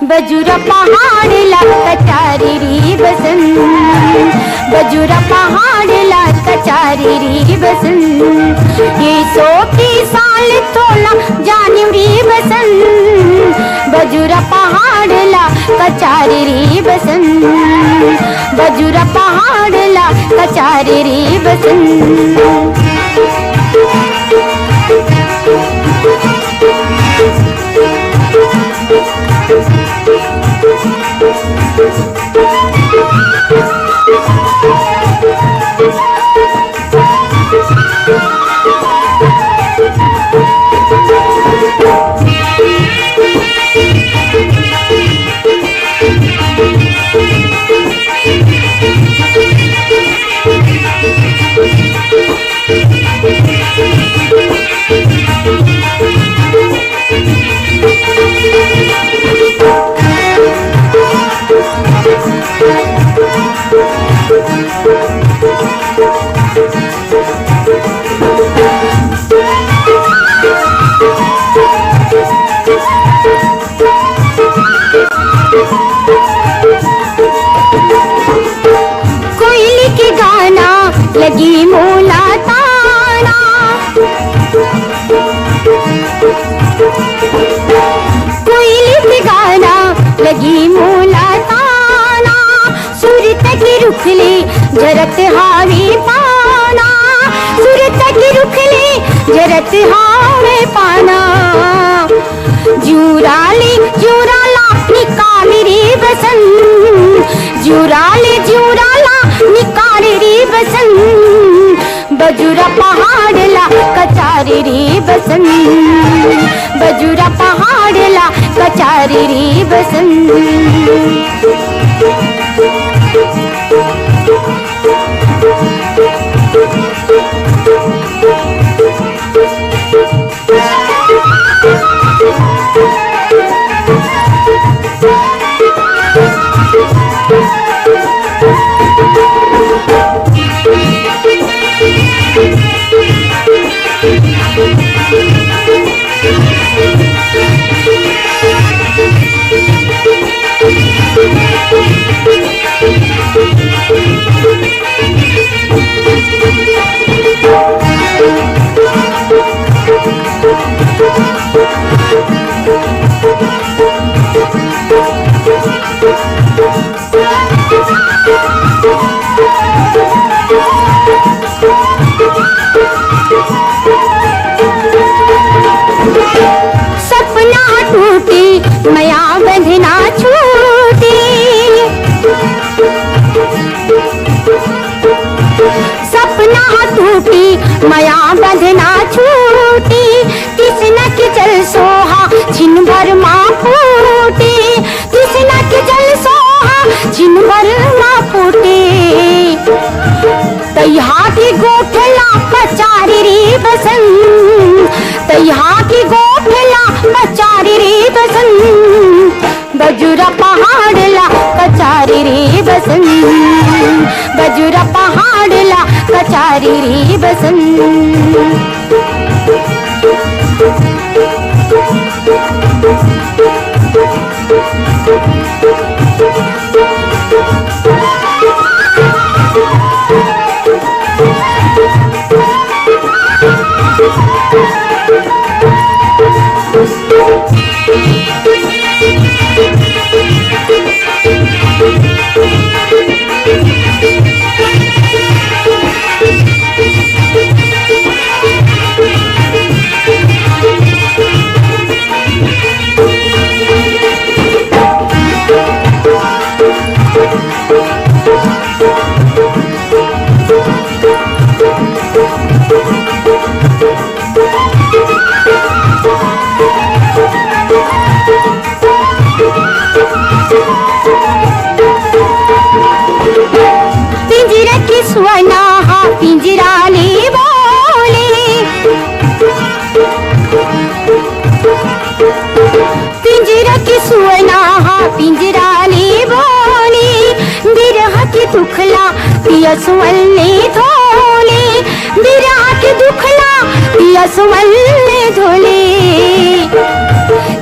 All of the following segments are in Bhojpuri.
बजुरा पहाड़ ला कचारी री बसंत, बजुरा पहाड़ ला कचारी री बसंत। ये 100 की साल तोला जानी री बसंत, बजुरा पहाड़ ला कचारी री बसंत, बजुरा पहाड़ ला कचारी री बसंत। कोयली के गाना लगी मोला ताना, कोयली के गाना लगी मोला ताना, सूरत की रुखली जरत हावी पाना, सूरत की रुखली जरत हावे पाना। जूराली जूराला निकाली री बसंत, जूराली जूराला निकाली री बसंत। बजुरा पहाड़ ला कचारी री बसंत, बजुरा पहाड़ ला कचारी री बसंत। सपना टूटी माया बंधना छूटी, सपना टूटी माया बंधना छूटी। किसना के जल सोहा छिन भर माँ फूटी, किसना के जल सोहा छिन भर माँ फूटी। तैहा की गोठला कचारी री बसंत, तैहा की गोठला कचारी री बसंत। बजुरा पहाड़ ला कचारी री बसंत, बजुरा पहाड़ ला कचारी री बसंत। पिंजरा की सुना पिंजरा ले बोले बिरह की दुखला पिया सुअल ने धोले बिरह की दुखला पिया सुअल ने धोले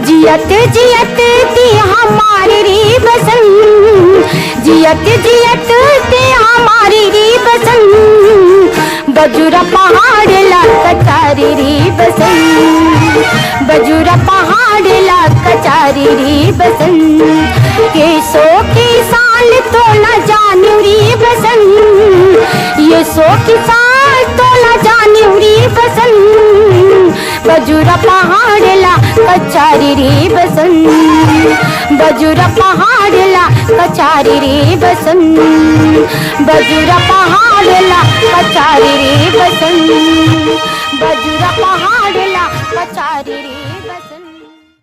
जियत जियत ते हमारे रे बसंत जियत जियत ते हमारे रे बसंत बजुरा पहाड़ ला कचारी रे बसंत बजुरा पहाड़ ला कचारी रे बसंत ये सो के साल तो न जानू रे बसंत ये सो के साल तो न जानू रे बसंत बजुरा पहाड़ ला कचारी रे बसंत बजुरा पहाड़ ला कचारी रे बसंत बजुरा पहाड़ ला कचारी रे बसंत बजुरा पहाड़ ला कचारी रे